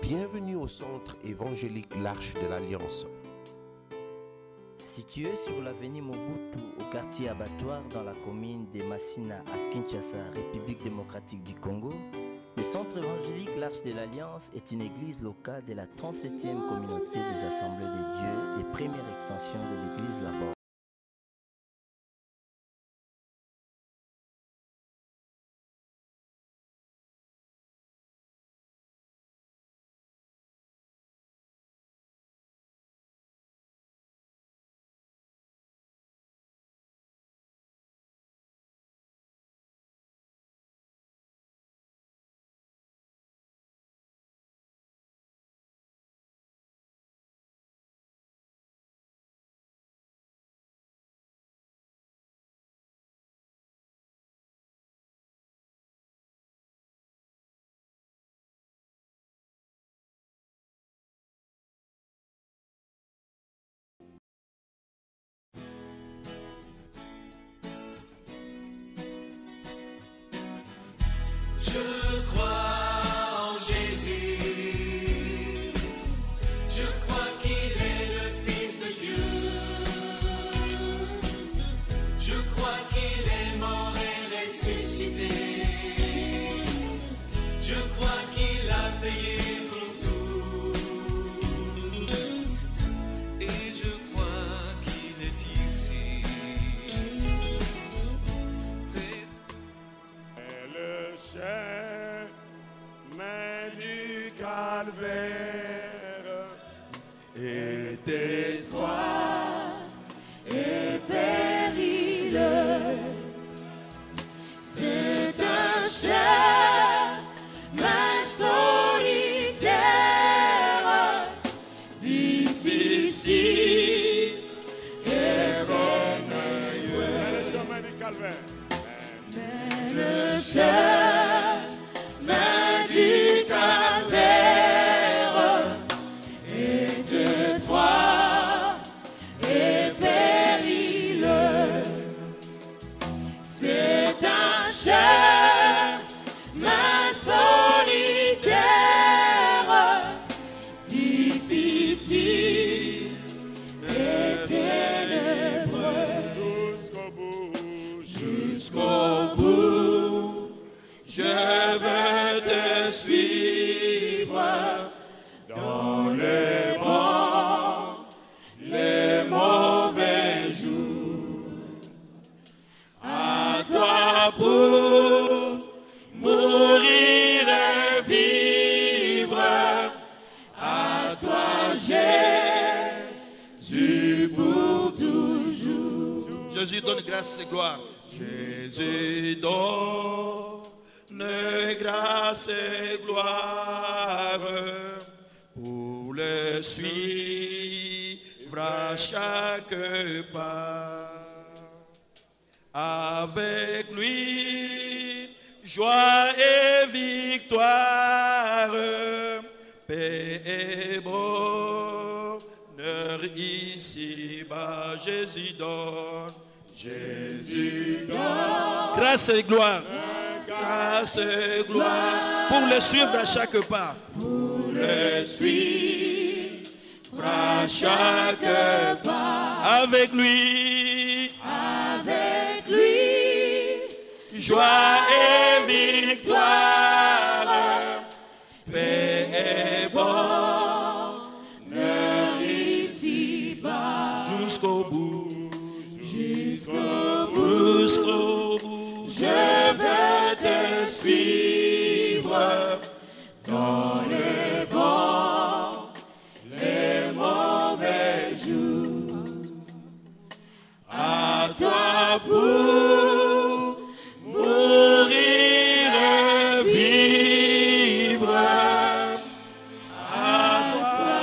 Bienvenue au centre évangélique L'Arche de l'Alliance. Situé sur l'avenue Mobutu au quartier Abattoir dans la commune de Massina à Kinshasa, République démocratique du Congo, le centre évangélique L'Arche de l'Alliance est une église locale de la 37e communauté des Assemblées de Dieu et première extension de l'église là-bas. Je crois en Jésus, je crois qu'il est le Fils de Dieu, je crois qu'il est mort et ressuscité, je crois qu'il a payé pour tout, et je crois qu'il est ici. Chemin du calvaire est étroit et périlleux. C'est un chemin solitaire, difficile et périlleux. Le chemin du calvaire. Le chemin du calvaire est étroit et périlleux. C'est un chemin solitaire, difficile et ténébreux. Jusqu'au bout, je veux te suivre dans les bons, les mauvais jours. À toi pour mourir et vivre, à toi Jésus pour toujours. Jésus donne grâce et gloire. Jésus donne grâce et gloire pour le suivre à chaque pas. Avec lui, joie et victoire, paix et bonheur ici-bas. Jésus donne. Jésus donne Grâce et gloire grâce et gloire pour le suivre à chaque pas. pour le suivre à chaque pas. Avec lui, Joie et victoire, paix et bonheur ici-bas. jusqu'au bout, Jusqu'au bout, je veux te suivre dans les bons, les mauvais jours. À toi pour mourir et vivre. À toi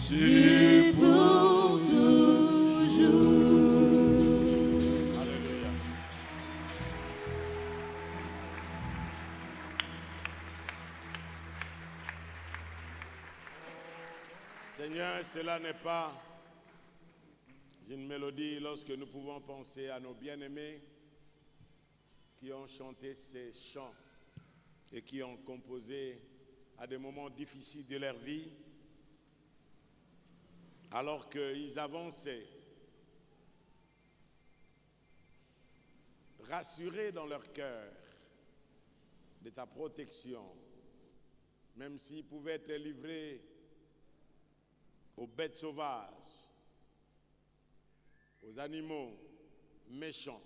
Jésus, pour toujours. Alléluia. Seigneur, cela n'est pas une mélodie lorsque nous pouvons penser à nos bien-aimés qui ont chanté ces chants et qui ont composé à des moments difficiles de leur vie, alors qu'ils avançaient, rassurés dans leur cœur de ta protection, même s'ils pouvaient être livrés aux bêtes sauvages, aux animaux méchants,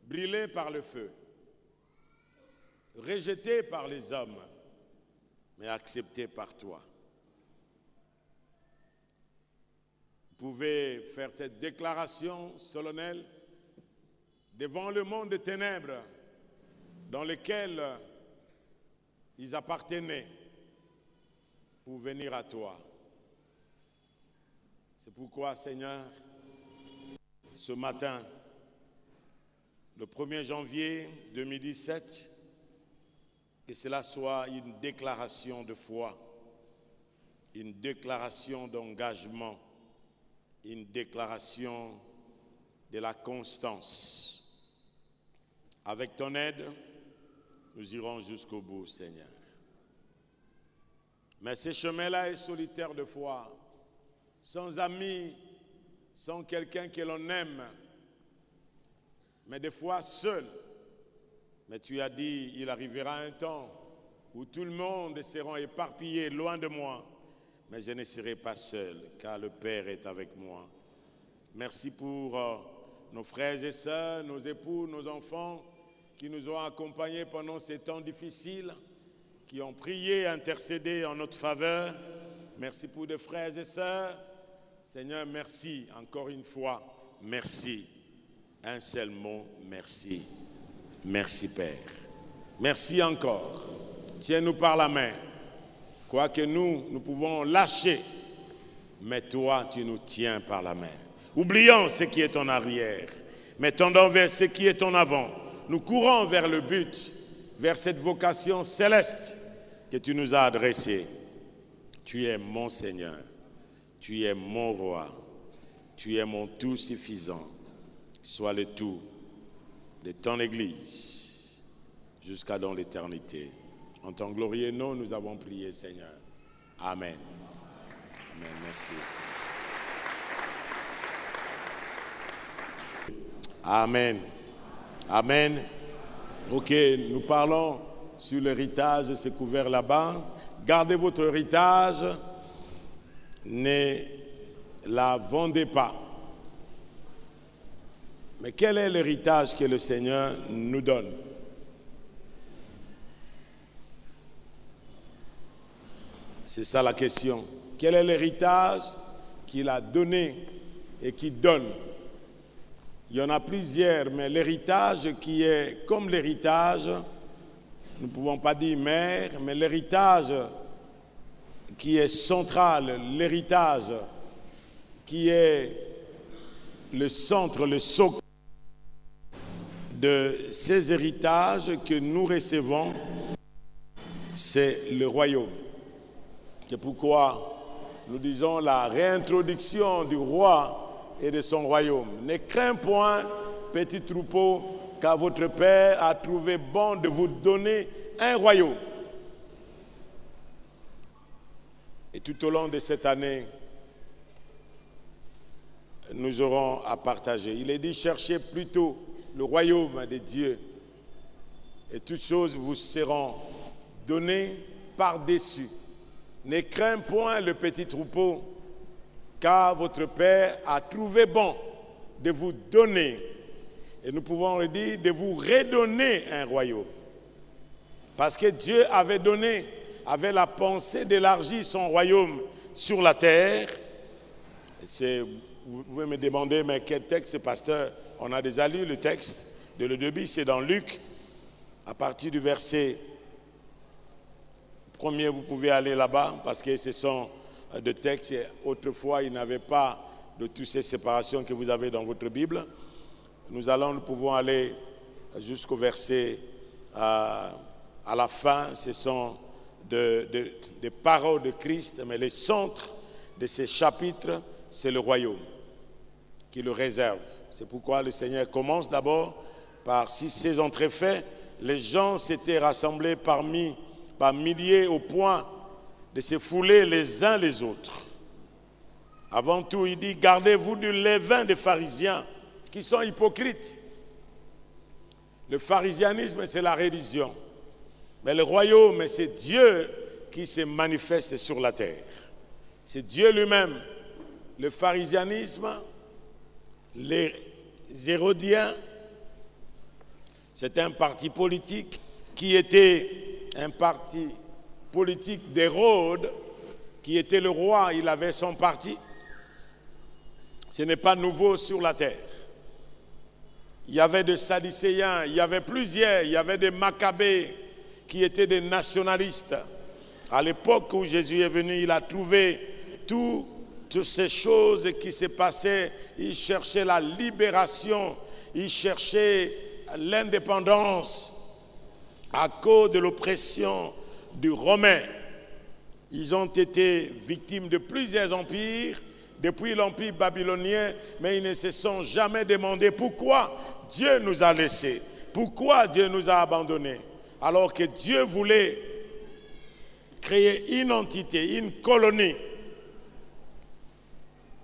brûlés par le feu, rejetés par les hommes, mais acceptés par toi. Vous pouvez faire cette déclaration solennelle devant le monde des ténèbres dans lequel ils appartenaient pour venir à toi. C'est pourquoi, Seigneur, ce matin, le 1er janvier 2017, que cela soit une déclaration de foi, une déclaration d'engagement, une déclaration de la constance. Avec ton aide, nous irons jusqu'au bout, Seigneur. Mais ce chemin-là est solitaire de foi, sans amis, sans quelqu'un que l'on aime, mais des fois seul. Mais tu as dit, il arrivera un temps où tout le monde sera éparpillé loin de moi, mais je ne serai pas seul, car le Père est avec moi. Merci pour nos frères et sœurs, nos époux, nos enfants, qui nous ont accompagnés pendant ces temps difficiles, qui ont prié, intercédé en notre faveur. Merci pour des frères et sœurs. Seigneur, merci encore une fois. Merci. Un seul mot, merci. Merci, Père. Merci encore. Tiens-nous par la main. Quoique nous pouvons lâcher, mais toi, tu nous tiens par la main. Oublions ce qui est en arrière, mais tendons vers ce qui est en avant. Nous courons vers le but, vers cette vocation céleste que tu nous as adressée. Tu es mon Seigneur, tu es mon roi, tu es mon tout suffisant. Sois le tout de ton Église jusqu'à dans l'éternité. En ton glorieux nom, nous avons prié, Seigneur. Amen. Amen. Merci. Amen. Amen. Ok, nous parlons sur l'héritage, c'est couvert là-bas. Gardez votre héritage, ne la vendez pas. Mais quel est l'héritage que le Seigneur nous donne? C'est ça la question. Quel est l'héritage qu'il a donné et qu'il donne? Il y en a plusieurs, mais l'héritage qui est comme l'héritage, nous ne pouvons pas dire mère, mais l'héritage qui est central, l'héritage qui est le centre, le socle de ces héritages que nous recevons, c'est le royaume. C'est pourquoi nous disons la réintroduction du roi et de son royaume. Ne crains point, petit troupeau, car votre Père a trouvé bon de vous donner un royaume. Et tout au long de cette année, nous aurons à partager. Il est dit, cherchez plutôt le royaume de Dieu, et toutes choses vous seront données par-dessus. Ne crains point le petit troupeau, car votre Père a trouvé bon de vous donner, et nous pouvons le dire, de vous redonner un royaume. Parce que Dieu avait donné, avait la pensée d'élargir son royaume sur la terre. Vous pouvez me demander, mais quel texte, pasteur? On a déjà lu le texte de le début, c'est dans Luc, à partir du verset 1er, vous pouvez aller là-bas, parce que ce sont des textes. Autrefois, il n'y avait pas de toutes ces séparations que vous avez dans votre Bible. Nous pouvons aller jusqu'au verset à la fin. Ce sont des paroles de Christ, mais le centre de ces chapitres, c'est le royaume qui le réserve. C'est pourquoi le Seigneur commence d'abord par, si ces ont été faits, les gens s'étaient rassemblés par milliers au point de se fouler les uns les autres. Avant tout, il dit, gardez-vous du levain des pharisiens qui sont hypocrites. Le pharisianisme, c'est la religion. Mais le royaume, c'est Dieu qui se manifeste sur la terre. C'est Dieu lui-même. Le pharisianisme, les Hérodiens, c'est un parti politique qui était un parti politique d'Hérode, qui était le roi, il avait son parti. Ce n'est pas nouveau sur la terre. Il y avait des Sadducéens, il y avait plusieurs, il y avait des Maccabées qui étaient des nationalistes. À l'époque où Jésus est venu, il a trouvé toutes ces choses qui se passaient. Il cherchait la libération, il cherchait l'indépendance à cause de l'oppression du Romain. Ils ont été victimes de plusieurs empires, depuis l'empire babylonien, mais ils ne se sont jamais demandé pourquoi Dieu nous a laissés, pourquoi Dieu nous a abandonnés, alors que Dieu voulait créer une entité, une colonie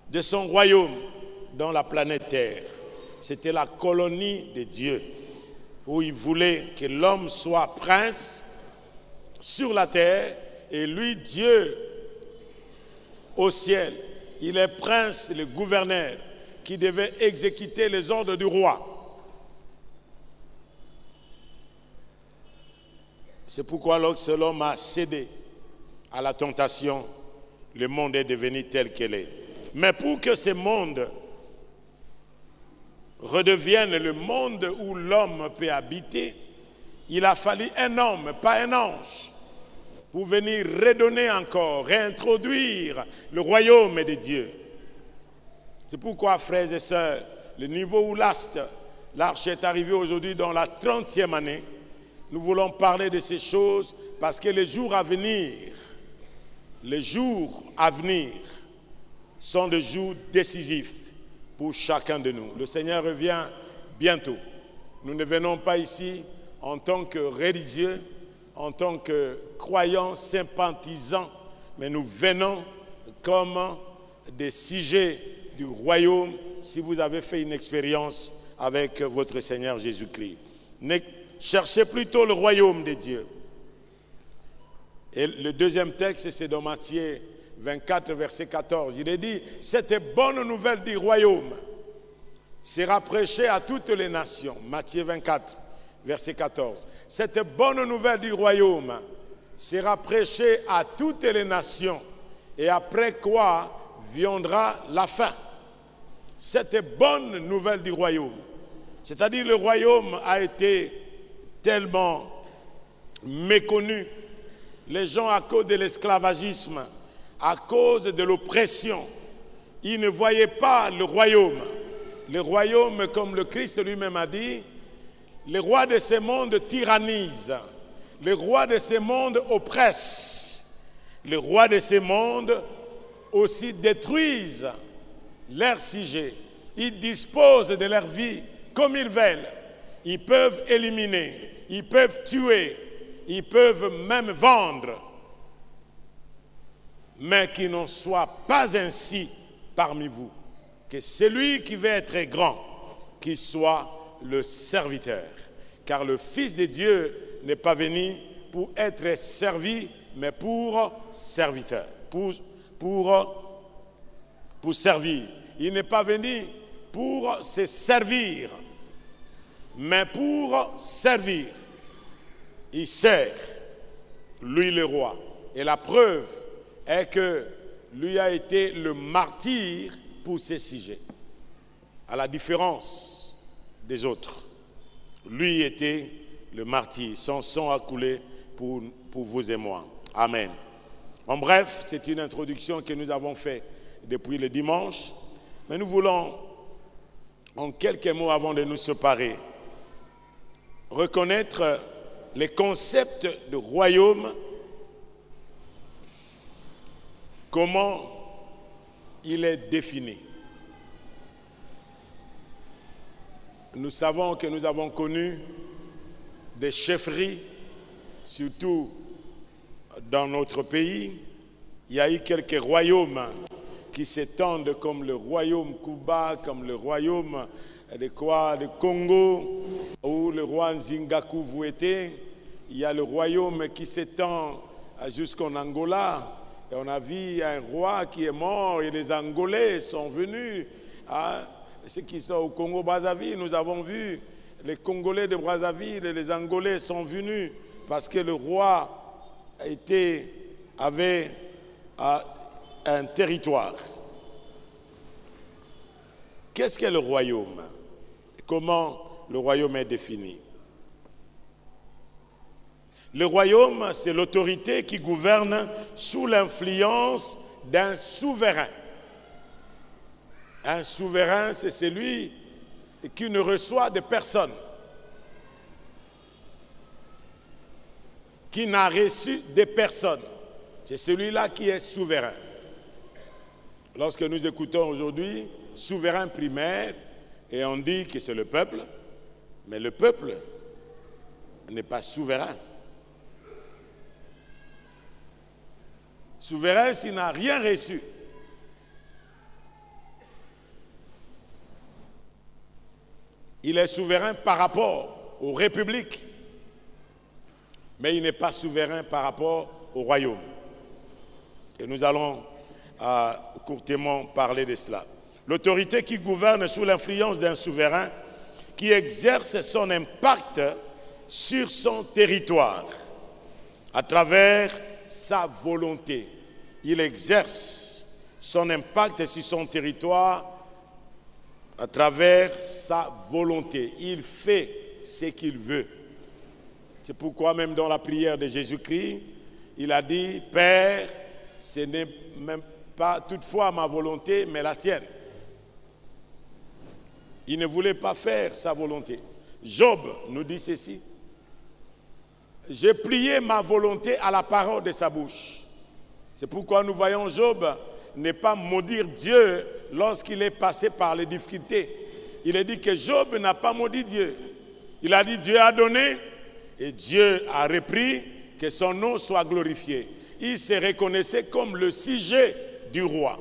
de son royaume dans la planète Terre. C'était la colonie de Dieu, où il voulait que l'homme soit prince sur la terre, et lui, Dieu, au ciel. Il est prince, le gouverneur, qui devait exécuter les ordres du roi. C'est pourquoi lorsque l'homme a cédé à la tentation, le monde est devenu tel qu'il est. Mais pour que ce monde redevienne le monde où l'homme peut habiter, il a fallu un homme, pas un ange, pour venir redonner encore, réintroduire le royaume de Dieu. C'est pourquoi, frères et sœurs, le niveau où l'arche est arrivée aujourd'hui dans la 30e année, nous voulons parler de ces choses parce que les jours à venir sont des jours décisifs pour chacun de nous. Le Seigneur revient bientôt. Nous ne venons pas ici en tant que religieux, en tant que croyants, sympathisants, mais nous venons comme des sujets du royaume si vous avez fait une expérience avec votre Seigneur Jésus-Christ. Cherchez plutôt le royaume de Dieu. Et le deuxième texte, c'est dans Matthieu 24, verset 14. Il est dit, cette bonne nouvelle du royaume sera prêchée à toutes les nations. Matthieu 24, verset 14. Cette bonne nouvelle du royaume sera prêchée à toutes les nations, et après quoi viendra la fin. Cette bonne nouvelle du royaume, c'est-à-dire le royaume a été tellement méconnu. Les gens, à cause de l'esclavagisme, à cause de l'oppression, ils ne voyaient pas le royaume. Le royaume, comme le Christ lui-même a dit, les rois de ce monde tyrannisent, les rois de ce monde oppressent, les rois de ce monde aussi détruisent leurs sujets. Ils disposent de leur vie comme ils veulent. Ils peuvent éliminer, ils peuvent tuer, ils peuvent même vendre. Mais qu'il n'en soit pas ainsi parmi vous. Que celui qui veut être grand, qu'il soit le serviteur. Car le Fils de Dieu n'est pas venu pour être servi, mais pour serviteur. Pour servir. Il n'est pas venu pour se servir, mais pour servir. Il sert, lui le roi. Et la preuve est que lui a été le martyr pour ses sujets. À la différence des autres. Lui était le martyr. Son sang a coulé pour vous et moi. Amen. En bref, c'est une introduction que nous avons faite depuis le dimanche. Mais nous voulons, en quelques mots avant de nous séparer, reconnaître les concepts de royaume, comment il est défini. Nous savons que nous avons connu des chefferies, surtout dans notre pays. Il y a eu quelques royaumes qui s'étendent comme le royaume Kuba, comme le royaume de Congo, où le roi Nzingaku Vouete. Il y a le royaume qui s'étend jusqu'en Angola. Et on a vu un roi qui est mort et les Angolais sont venus. Ceux qui sont au Congo-Brazzaville, nous avons vu les Congolais de Brazzaville et les Angolais sont venus parce que le roi avait un territoire. Qu'est-ce qu'est le royaume? Comment le royaume est défini? Le royaume, c'est l'autorité qui gouverne sous l'influence d'un souverain. Un souverain, c'est celui qui ne reçoit de personne, qui n'a reçu de personne. C'est celui-là qui est souverain. Lorsque nous écoutons aujourd'hui souverain primaire, et on dit que c'est le peuple, mais le peuple n'est pas souverain. Souverain s'il n'a rien reçu. Il est souverain par rapport aux républiques, mais il n'est pas souverain par rapport au royaume. Et nous allons courtement parler de cela. L'autorité qui gouverne sous l'influence d'un souverain qui exerce son impact sur son territoire à travers sa volonté. Il exerce son impact sur son territoire à travers sa volonté. Il fait ce qu'il veut. C'est pourquoi même dans la prière de Jésus-Christ, il a dit, « Père, ce n'est même pas toutefois ma volonté, mais la tienne. » Il ne voulait pas faire sa volonté. Job nous dit ceci, « J'ai plié ma volonté à la parole de sa bouche. » C'est pourquoi nous voyons Job ne pas maudire Dieu lorsqu'il est passé par les difficultés. Il a dit que Job n'a pas maudit Dieu. Il a dit Dieu a donné et Dieu a repris, que son nom soit glorifié. Il se reconnaissait comme le sujet du roi.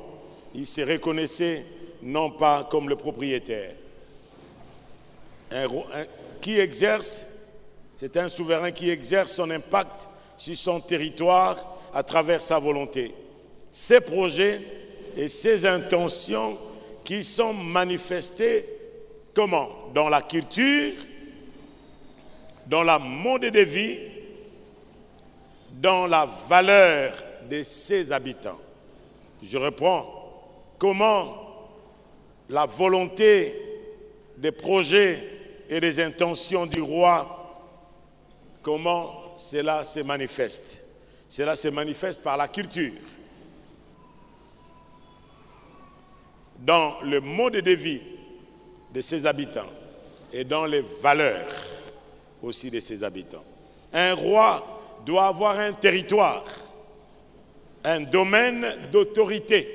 Il se reconnaissait non pas comme le propriétaire. C'est un souverain qui exerce son impact sur son territoire à travers sa volonté. Ses projets et ses intentions qui sont manifestés comment? Dans la culture, dans la mode de vie, dans la valeur de ses habitants. Je reprends. Comment la volonté des projets et des intentions du roi, comment cela se manifeste? Cela se manifeste par la culture, dans le mode de vie de ses habitants et dans les valeurs aussi de ses habitants. Un roi doit avoir un territoire, un domaine d'autorité.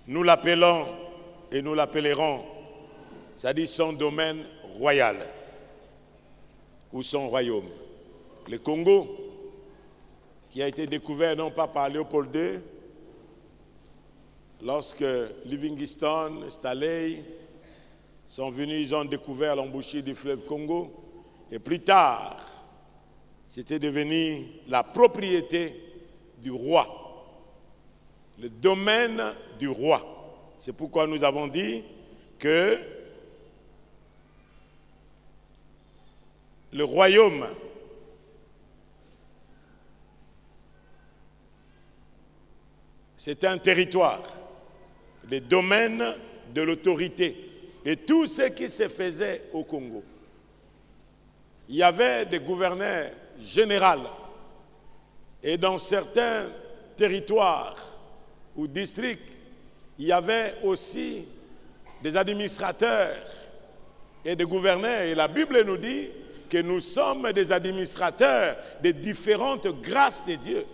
Nous l'appelons et nous l'appellerons, c'est-à-dire son domaine royal ou son royaume. Le Congo, qui a été découvert non pas par Léopold II, lorsque Livingstone, Staley sont venus, ils ont découvert l'embouchure du fleuve Congo, et plus tard, c'était devenu la propriété du roi, le domaine du roi. C'est pourquoi nous avons dit que le royaume c'est un territoire, le domaine de l'autorité et tout ce qui se faisait au Congo. Il y avait des gouverneurs généraux et dans certains territoires ou districts, il y avait aussi des administrateurs et des gouverneurs. Et la Bible nous dit que nous sommes des administrateurs de différentes grâces de Dieu.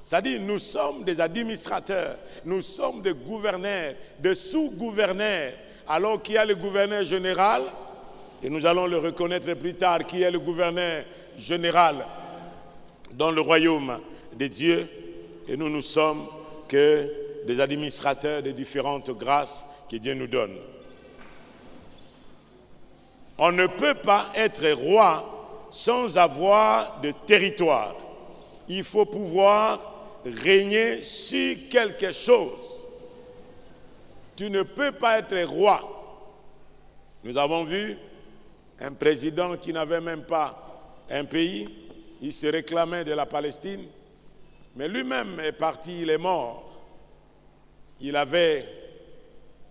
C'est-à-dire, nous sommes des administrateurs, nous sommes des gouverneurs, des sous-gouverneurs, alors qu'il y a le gouverneur général, Et nous allons le reconnaître plus tard, qui est le gouverneur général dans le royaume de Dieu. Et nous ne sommes que des administrateurs des différentes grâces que Dieu nous donne. On ne peut pas être roi sans avoir de territoire. Il faut pouvoir régner sur quelque chose. Tu ne peux pas être roi. Nous avons vu un président qui n'avait même pas un pays. Il se réclamait de la Palestine. Mais lui-même est parti, il est mort. Il avait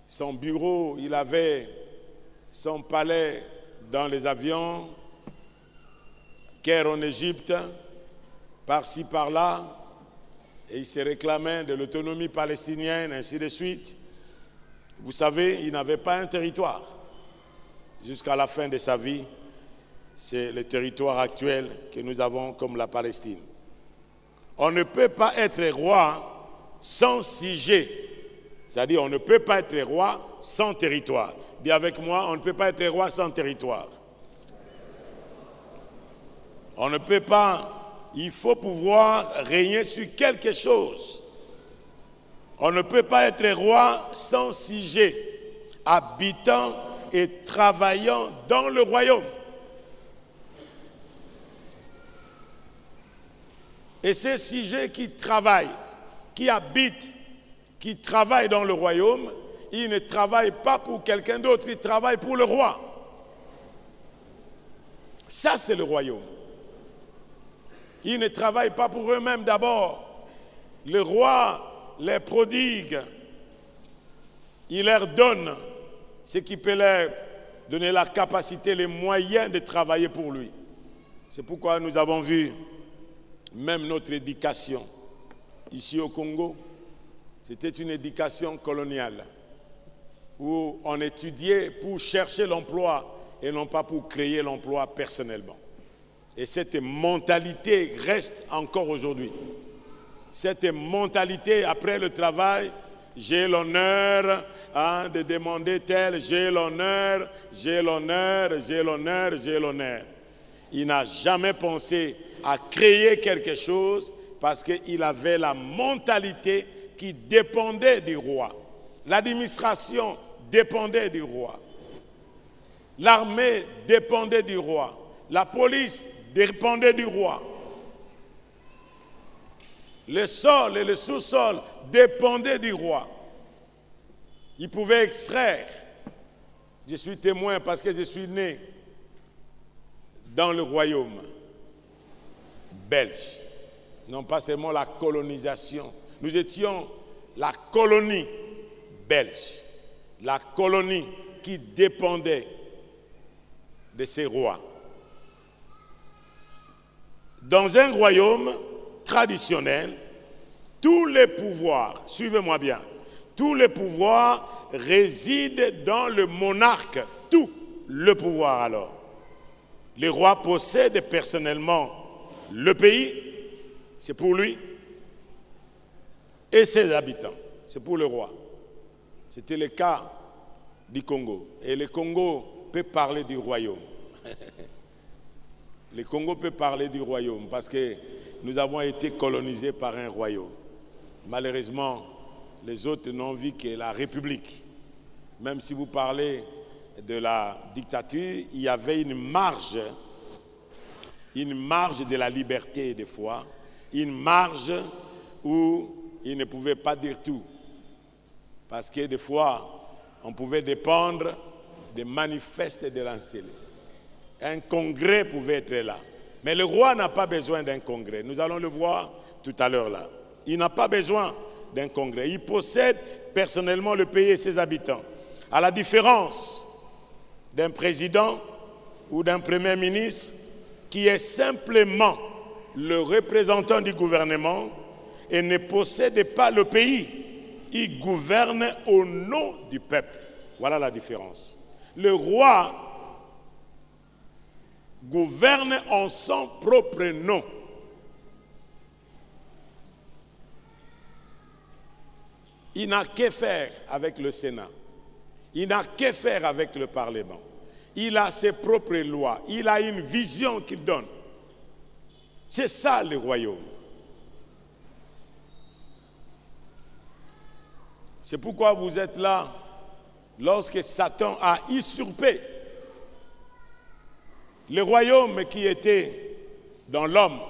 son bureau, il avait son palais dans les avions, Caire en Égypte, par-ci, par-là, et il se réclamait de l'autonomie palestinienne, ainsi de suite. Vous savez, il n'avait pas un territoire. Jusqu'à la fin de sa vie, c'est le territoire actuel que nous avons comme la Palestine. On ne peut pas être roi sans siéger. C'est-à-dire, on ne peut pas être roi sans territoire. Dis avec moi, on ne peut pas être roi sans territoire. On ne peut pas, il faut pouvoir régner sur quelque chose. On ne peut pas être roi sans siéger, habitant et travaillant dans le royaume. Et ces siégés qui travaillent, qui habitent, qui travaillent dans le royaume, ils ne travaillent pas pour quelqu'un d'autre, ils travaillent pour le roi. Ça, c'est le royaume. Ils ne travaillent pas pour eux-mêmes d'abord. Le roi les prodigue. Il leur donne ce qui peut leur donner la capacité, les moyens de travailler pour lui. C'est pourquoi nous avons vu même notre éducation ici au Congo. C'était une éducation coloniale où on étudiait pour chercher l'emploi et non pas pour créer l'emploi personnellement. Et cette mentalité reste encore aujourd'hui. Cette mentalité, après le travail, j'ai l'honneur de demander tel, j'ai l'honneur, j'ai l'honneur, j'ai l'honneur, j'ai l'honneur. Il n'a jamais pensé à créer quelque chose parce qu'il avait la mentalité qui dépendait du roi. L'administration dépendait du roi. L'armée dépendait du roi. La police dépendait du roi. Le sol et le sous-sol dépendaient du roi. Il pouvait extraire. Je suis témoin parce que je suis né dans le royaume belge. Non pas seulement la colonisation. Nous étions la colonie belge. La colonie qui dépendait de ces rois. Dans un royaume traditionnel, tous les pouvoirs, suivez-moi bien, tous les pouvoirs résident dans le monarque, tout le pouvoir alors. Le roi possède personnellement le pays, c'est pour lui, et ses habitants, c'est pour le roi. C'était le cas du Congo. Et le Congo peut parler du royaume. Le Congo peut parler du royaume parce que nous avons été colonisés par un royaume. Malheureusement, les autres n'ont vu que la République. Même si vous parlez de la dictature, il y avait une marge de la liberté des fois, une marge où ils ne pouvaient pas dire tout. Parce que des fois, on pouvait dépendre des manifestes de l'enseignement. Un congrès pouvait être là. Mais le roi n'a pas besoin d'un congrès. Nous allons le voir tout à l'heure là. Il n'a pas besoin d'un congrès. Il possède personnellement le pays et ses habitants. À la différence d'un président ou d'un premier ministre qui est simplement le représentant du gouvernement et ne possède pas le pays. Il gouverne au nom du peuple. Voilà la différence. Le roi gouverne en son propre nom. Il n'a qu'à faire avec le Sénat. Il n'a qu'à faire avec le Parlement. il a ses propres lois, il a une vision qu'il donne. C'est ça le royaume. C'est pourquoi vous êtes là lorsque Satan a usurpé le royaume qui était dans l'homme.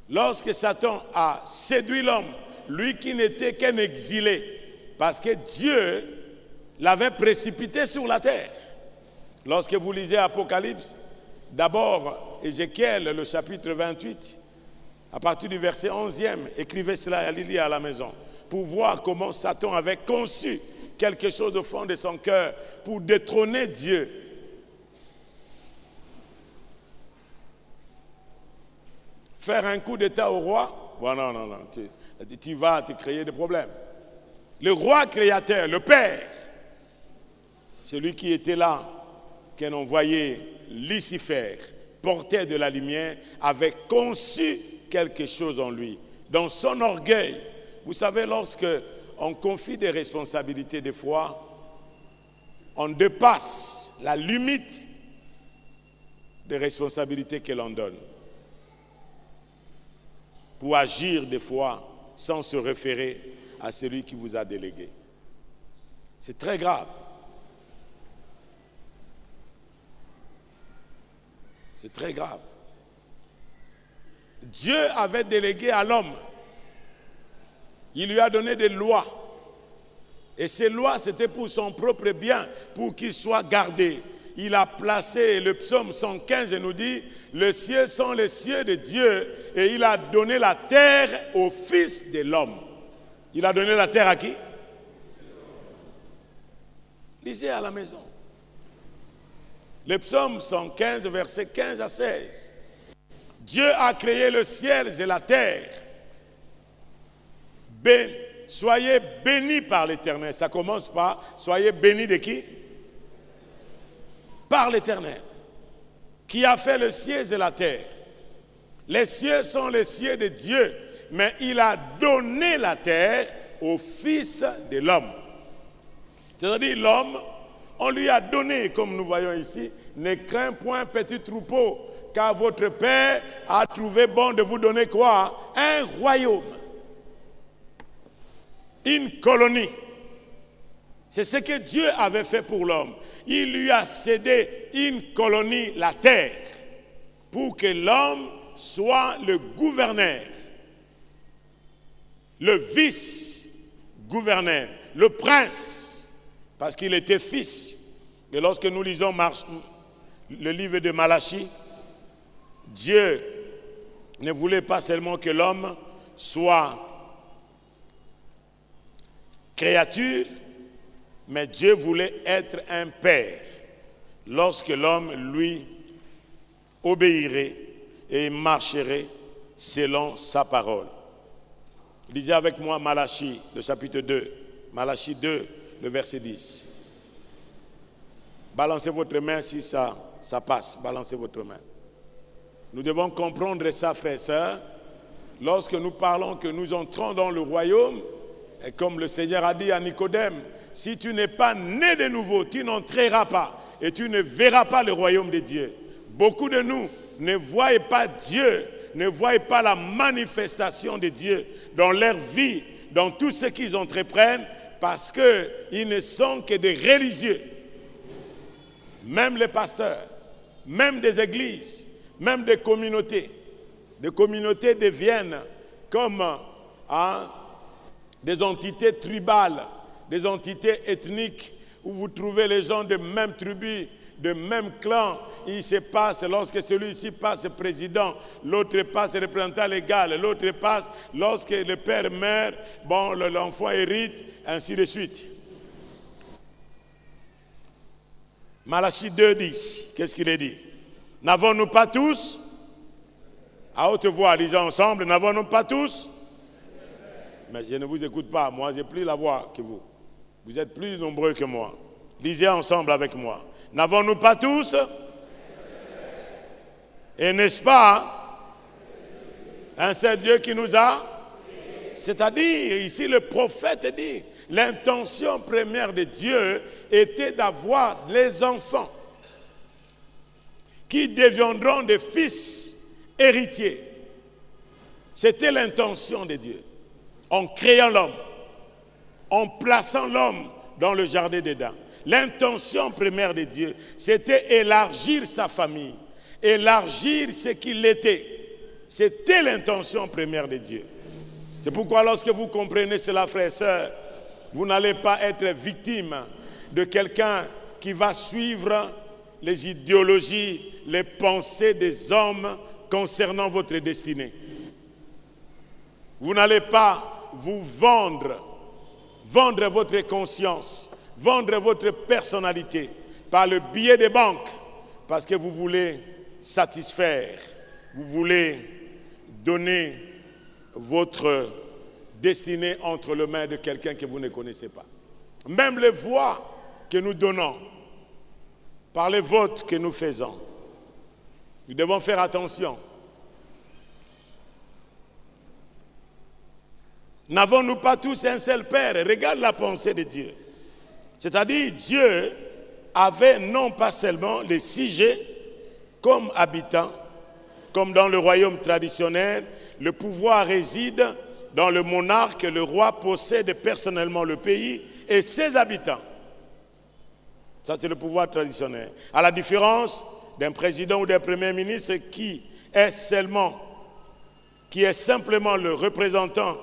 Lorsque Satan a séduit l'homme, lui qui n'était qu'un exilé, parce que Dieu l'avait précipité sur la terre. Lorsque vous lisez Apocalypse, d'abord Ézéchiel, le chapitre 28, à partir du verset 11e, écrivez cela et allez-y à la maison, pour voir comment Satan avait conçu quelque chose au fond de son cœur pour détrôner Dieu. Faire un coup d'état au roi, bon, non, tu vas te créer des problèmes. Le roi créateur, le Père, celui qui était là, qu'un envoyé Lucifer, porteur de la lumière, avait conçu quelque chose en lui. Dans son orgueil, vous savez, lorsque on confie des responsabilités, des fois, on dépasse la limite des responsabilités que l'on donne. Pour agir des fois sans se référer à celui qui vous a délégué. C'est très grave. C'est très grave. Dieu avait délégué à l'homme. Il lui a donné des lois. Et ces lois, c'était pour son propre bien, pour qu'il soit gardé. Il a placé, le psaume 115 nous dit, les cieux sont les cieux de Dieu et il a donné la terre au Fils de l'homme. Il a donné la terre à qui? Lisez à la maison. Le psaume 115, versets 15 à 16. Dieu a créé le ciel et la terre. Soyez bénis par l'Éternel. Ça commence par, soyez bénis de qui? Par l'Éternel, qui a fait le ciel et la terre. Les cieux sont les cieux de Dieu, mais il a donné la terre au Fils de l'homme. C'est-à-dire l'homme, on lui a donné, comme nous voyons ici, ne crains point petit troupeau, car votre Père a trouvé bon de vous donner quoi? Un royaume, une colonie. C'est ce que Dieu avait fait pour l'homme. Il lui a cédé une colonie, la terre, pour que l'homme soit le gouverneur, le vice-gouverneur, le prince, parce qu'il était fils. Et lorsque nous lisons le livre de Malachie, Dieu ne voulait pas seulement que l'homme soit créature, mais Dieu voulait être un père lorsque l'homme lui obéirait et marcherait selon sa parole. Lisez avec moi Malachie, le chapitre 2. Malachie 2, le verset 10. Balancez votre main si ça passe. Balancez votre main. Nous devons comprendre ça, frères et sœurs. Lorsque nous parlons que nous entrons dans le royaume, et comme le Seigneur a dit à Nicodème, si tu n'es pas né de nouveau, tu n'entreras pas et tu ne verras pas le royaume de Dieu. Beaucoup de nous ne voient pas Dieu, ne voient pas la manifestation de Dieu dans leur vie, dans tout ce qu'ils entreprennent, parce qu'ils ne sont que des religieux. Même les pasteurs, même des églises, même des communautés. Les communautés deviennent comme des entités tribales, des entités ethniques où vous trouvez les gens de même tribu, de même clan. Il se passe, lorsque celui-ci passe président, l'autre passe représentant légal, l'autre passe, lorsque le père meurt, bon, l'enfant hérite, ainsi de suite. Malachie 2,10, qu'est-ce qu'il est dit? N'avons-nous pas tous, à haute voix, lisons ensemble, n'avons-nous pas tous? Mais je ne vous écoute pas, moi j'ai plus la voix que vous. Vous êtes plus nombreux que moi. Lisez ensemble avec moi. N'avons-nous pas tous? Et n'est-ce pas un seul Dieu qui nous a? C'est-à-dire, ici le prophète dit, l'intention première de Dieu était d'avoir les enfants qui deviendront des fils héritiers. C'était l'intention de Dieu. En créant l'homme, en plaçant l'homme dans le jardin d'Éden. L'intention première de Dieu, c'était élargir sa famille, élargir ce qu'il était. C'était l'intention première de Dieu. C'est pourquoi lorsque vous comprenez cela, frères et sœurs, vous n'allez pas être victime de quelqu'un qui va suivre les idéologies, les pensées des hommes concernant votre destinée. Vous n'allez pas vous vendre votre conscience, vendre votre personnalité par le biais des banques, parce que vous voulez satisfaire, vous voulez donner votre destinée entre les mains de quelqu'un que vous ne connaissez pas. Même les voix que nous donnons, par les votes que nous faisons, nous devons faire attention. N'avons-nous pas tous un seul Père? Regarde la pensée de Dieu. C'est-à-dire, Dieu avait non pas seulement les sujets comme habitants, comme dans le royaume traditionnel, le pouvoir réside dans le monarque, le roi possède personnellement le pays et ses habitants. Ça, c'est le pouvoir traditionnel. À la différence d'un président ou d'un premier ministre qui est simplement le représentant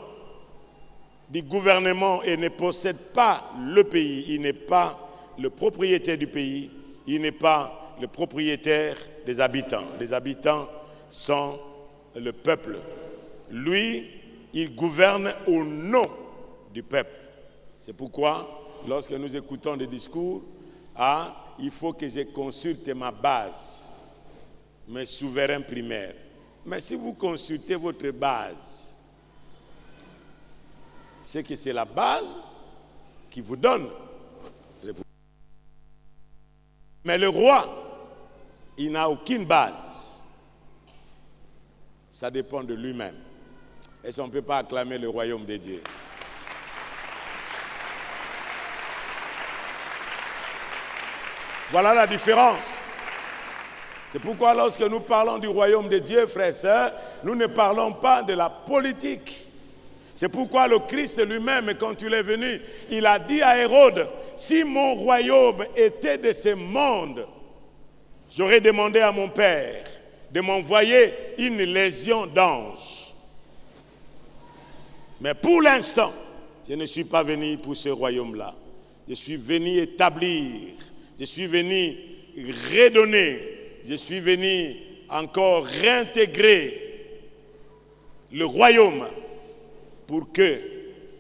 du gouvernement et ne possède pas le pays, il n'est pas le propriétaire du pays, il n'est pas le propriétaire des habitants. Les habitants sont le peuple. Lui, il gouverne au nom du peuple. C'est pourquoi, lorsque nous écoutons des discours, il faut que je consulte ma base, mes souverains primaires. Mais si vous consultez votre base, c'est que c'est la base qui vous donne le pouvoir. Mais le roi, il n'a aucune base. Ça dépend de lui-même. Et on ne peut pas acclamer le royaume de Dieu. Voilà la différence. C'est pourquoi lorsque nous parlons du royaume de Dieu, frères et sœurs, nous ne parlons pas de la politique. C'est pourquoi le Christ lui-même, quand il est venu, il a dit à Hérode, si mon royaume était de ce monde, j'aurais demandé à mon Père de m'envoyer une légion d'anges. Mais pour l'instant, je ne suis pas venu pour ce royaume-là. Je suis venu établir, je suis venu redonner, je suis venu encore réintégrer le royaume pour que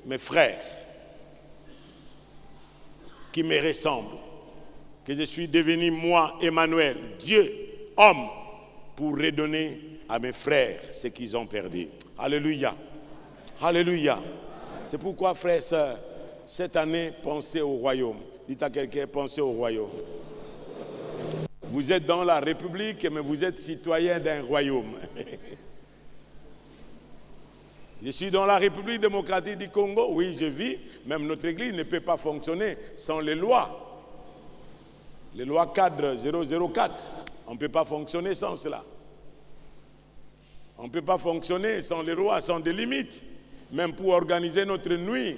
mes frères qui me ressemblent, que je suis devenu moi, Emmanuel, Dieu, homme, pour redonner à mes frères ce qu'ils ont perdu. Alléluia. Alléluia. C'est pourquoi, frères et sœurs, cette année, pensez au royaume. Dites à quelqu'un, pensez au royaume. Vous êtes dans la République, mais vous êtes citoyen d'un royaume. Je suis dans la République démocratique du Congo, oui, je vis, même notre église ne peut pas fonctionner sans les lois. Les lois cadres 004, on ne peut pas fonctionner sans cela. On ne peut pas fonctionner sans les lois, sans des limites. Même pour organiser notre nuit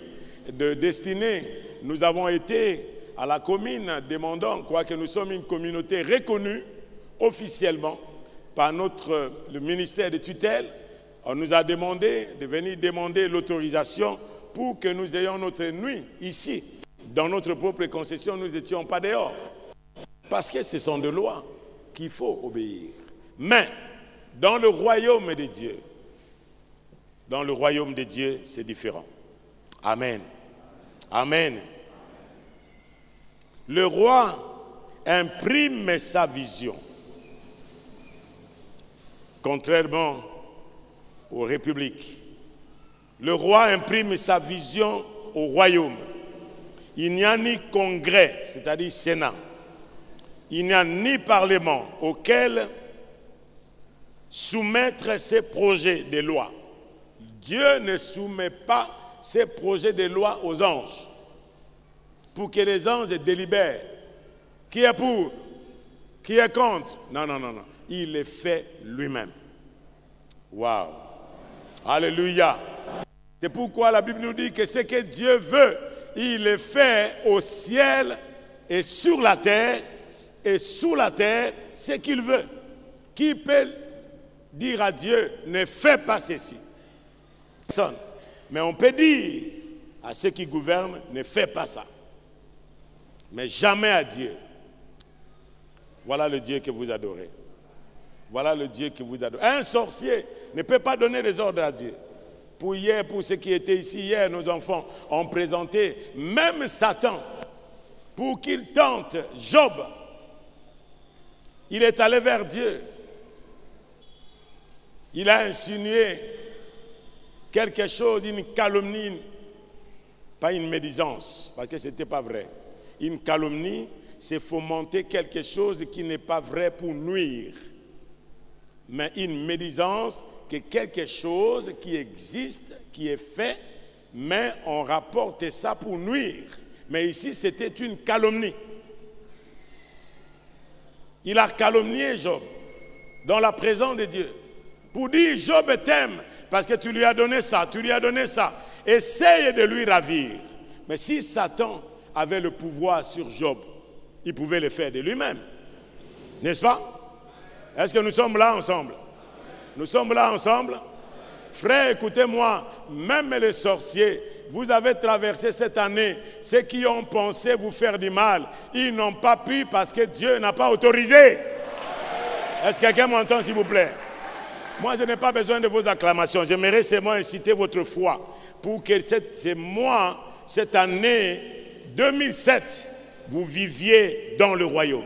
de destinée, nous avons été à la commune demandant, quoique nous sommes une communauté reconnue officiellement par le ministère de tutelle, on nous a demandé de venir demander l'autorisation pour que nous ayons notre nuit ici. Dans notre propre concession, nous n'étions pas dehors. Parce que ce sont des lois qu'il faut obéir. Mais dans le royaume de Dieu, c'est différent. Amen. Amen. Le roi imprime sa vision. Contrairement aux républiques, le roi imprime sa vision au royaume. Il n'y a ni congrès, c'est-à-dire Sénat. Il n'y a ni parlement auquel soumettre ses projets de loi. Dieu ne soumet pas ses projets de loi aux anges pour que les anges délibèrent. Qui est pour? Qui est contre? Non, non, non, non. Il le fait lui-même. Waouh! Alléluia! C'est pourquoi la Bible nous dit que ce que Dieu veut, il le fait au ciel et sur la terre, ce qu'il veut. Qui peut dire à Dieu, ne fais pas ceci? Personne. Mais on peut dire à ceux qui gouvernent, ne fais pas ça. Mais jamais à Dieu. Voilà le Dieu que vous adorez. Voilà le Dieu que vous adorez. Un sorcier ne peut pas donner des ordres à Dieu. Pour hier, pour ceux qui étaient ici hier, nos enfants ont présenté même Satan pour qu'il tente Job. Il est allé vers Dieu. Il a insinué quelque chose, une calomnie, pas une médisance, parce que ce n'était pas vrai. Une calomnie, c'est fomenter quelque chose qui n'est pas vrai pour nuire. Mais une médisance, c'est quelque chose qui existe, qui est fait, mais on rapporte ça pour nuire. Mais ici, c'était une calomnie. Il a calomnié Job dans la présence de Dieu. Pour dire, Job t'aime parce que tu lui as donné ça, tu lui as donné ça. Essaye de lui ravir. Mais si Satan avait le pouvoir sur Job, il pouvait le faire de lui-même. N'est-ce pas? Est-ce que nous sommes là ensemble? Nous sommes là ensemble? Frères, écoutez-moi, même les sorciers, vous avez traversé cette année, ceux qui ont pensé vous faire du mal, ils n'ont pas pu parce que Dieu n'a pas autorisé. Est-ce que quelqu'un m'entend, s'il vous plaît? Moi, je n'ai pas besoin de vos acclamations. J'aimerais seulement inciter votre foi pour que cette année 2007, vous viviez dans le royaume.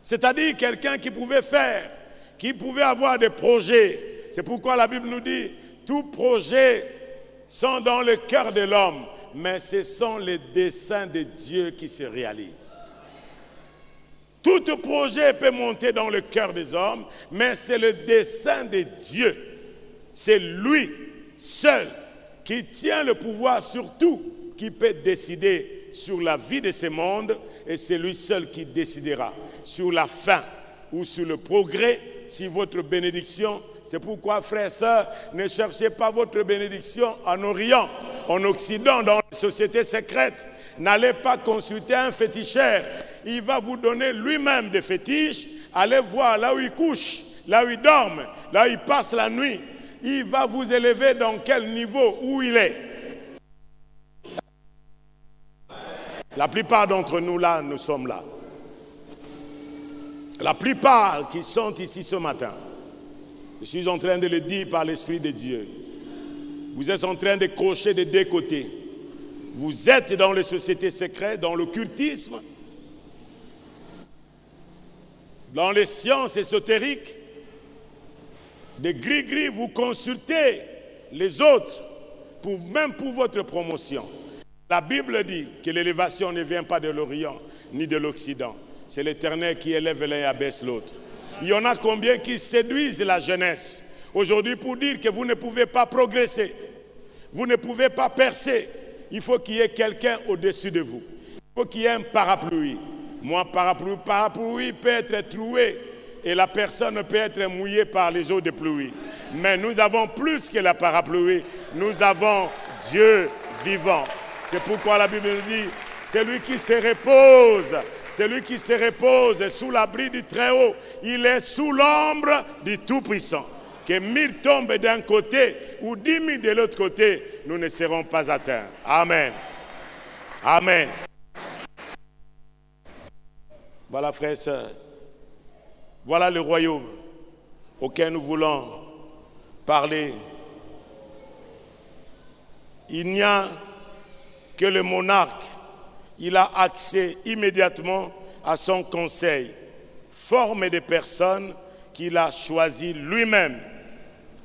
C'est-à-dire quelqu'un qui pouvait faire, qui pouvait avoir des projets. C'est pourquoi la Bible nous dit, tous projets sont dans le cœur de l'homme, mais ce sont les desseins de Dieu qui se réalisent. Tout projet peut monter dans le cœur des hommes, mais c'est le dessein de Dieu. C'est lui seul qui tient le pouvoir sur tout, qui peut décider sur la vie de ce monde, et c'est lui seul qui décidera sur la fin ou sur le progrès, sur votre bénédiction. C'est pourquoi, frères et sœurs, ne cherchez pas votre bénédiction en Orient, en Occident, dans les sociétés secrètes. N'allez pas consulter un féticheur. Il va vous donner lui-même des fétiches. Allez voir là où il couche, là où il dorme, là où il passe la nuit. Il va vous élever dans quel niveau, où il est. La plupart d'entre nous là, nous sommes là. La plupart qui sont ici ce matin, je suis en train de le dire par l'Esprit de Dieu. Vous êtes en train de crocher des deux côtés. Vous êtes dans les sociétés secrètes, dans l'occultisme, dans les sciences ésotériques. Des gris-gris, vous consultez les autres, même pour votre promotion. La Bible dit que l'élévation ne vient pas de l'Orient ni de l'Occident. C'est l'Éternel qui élève l'un et abaisse l'autre. Il y en a combien qui séduisent la jeunesse aujourd'hui pour dire que vous ne pouvez pas progresser, vous ne pouvez pas percer. Il faut qu'il y ait quelqu'un au-dessus de vous. Il faut qu'il y ait un parapluie. Moi, parapluie peut être troué et la personne peut être mouillée par les eaux de pluie. Mais nous avons plus que la parapluie. Nous avons Dieu vivant. C'est pourquoi la Bible dit, celui qui se repose sous l'abri du Très-Haut, il est sous l'ombre du Tout-Puissant. Que 1000 tombent d'un côté ou 10 000 de l'autre côté, nous ne serons pas atteints. Amen. Amen. Voilà, frères et sœurs. Voilà le royaume auquel nous voulons parler. Il n'y a que le monarque. Il a accès immédiatement à son conseil, formé de personnes qu'il a choisies lui-même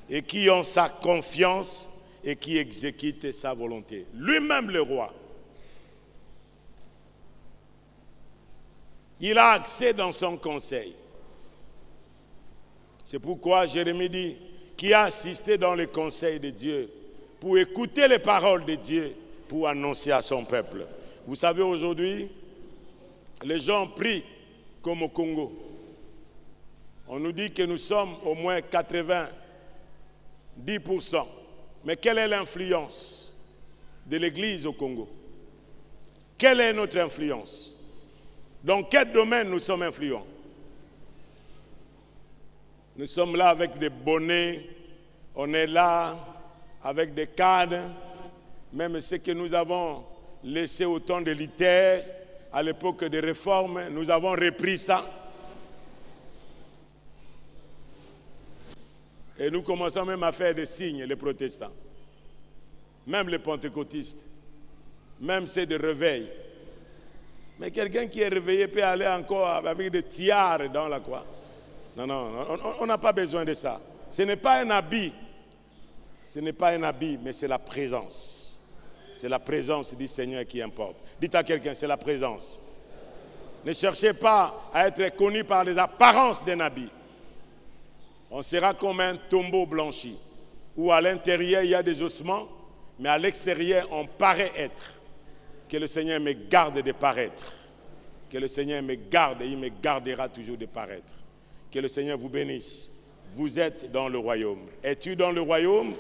et qui ont sa confiance et qui exécutent sa volonté. Lui-même le roi. Il a accès dans son conseil. C'est pourquoi Jérémie dit, qui a assisté dans le conseil de Dieu, pour écouter les paroles de Dieu, pour annoncer à son peuple. Vous savez, aujourd'hui, les gens prient comme au Congo. On nous dit que nous sommes au moins 90%. Mais quelle est l'influence de l'Église au Congo? Quelle est notre influence? Dans quel domaine nous sommes influents? Nous sommes là avec des bonnets, on est là avec des cadres, même ce que nous avons laissé au temps de Luther, à l'époque des réformes, nous avons repris ça. Et nous commençons même à faire des signes, les protestants. Même les pentecôtistes. Même ceux de réveil. Mais quelqu'un qui est réveillé peut aller encore avec des tiares dans la croix. Non, on n'a pas besoin de ça. Ce n'est pas un habit. Ce n'est pas un habit, mais c'est la présence. C'est la présence du Seigneur qui importe. Dites à quelqu'un, c'est la présence. Ne cherchez pas à être connu par les apparences d'un habit. On sera comme un tombeau blanchi, où à l'intérieur il y a des ossements, mais à l'extérieur on paraît être. Que le Seigneur me garde de paraître. Que le Seigneur me garde et il me gardera toujours de paraître. Que le Seigneur vous bénisse. Vous êtes dans le royaume. Es-tu dans le royaume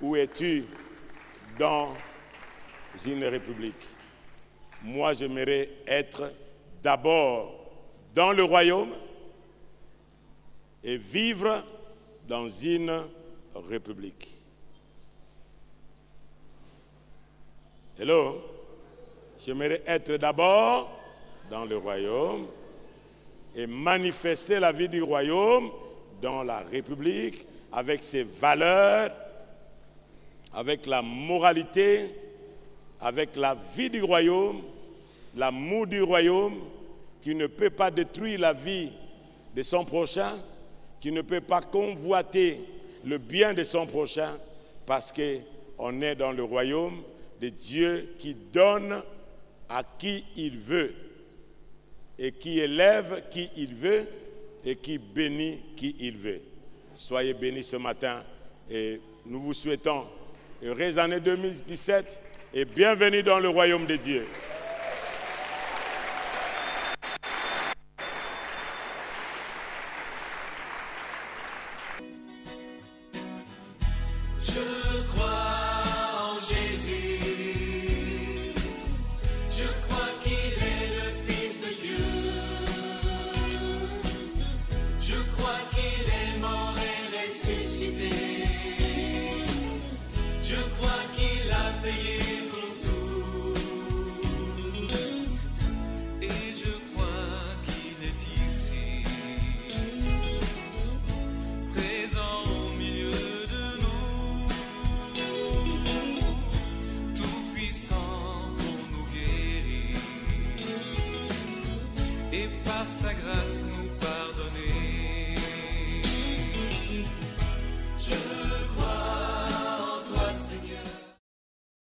ou es-tu dans une république? Moi, j'aimerais être d'abord dans le royaume et vivre dans une république. Hello? J'aimerais être d'abord dans le royaume et manifester la vie du royaume dans la République avec ses valeurs, avec la moralité, avec la vie du royaume, l'amour du royaume qui ne peut pas détruire la vie de son prochain, qui ne peut pas convoiter le bien de son prochain parce qu'on est dans le royaume de Dieu qui donne à qui il veut et qui élève qui il veut et qui bénit qui il veut. Soyez bénis ce matin et nous vous souhaitons heureuse année 2017 et bienvenue dans le royaume de Dieu.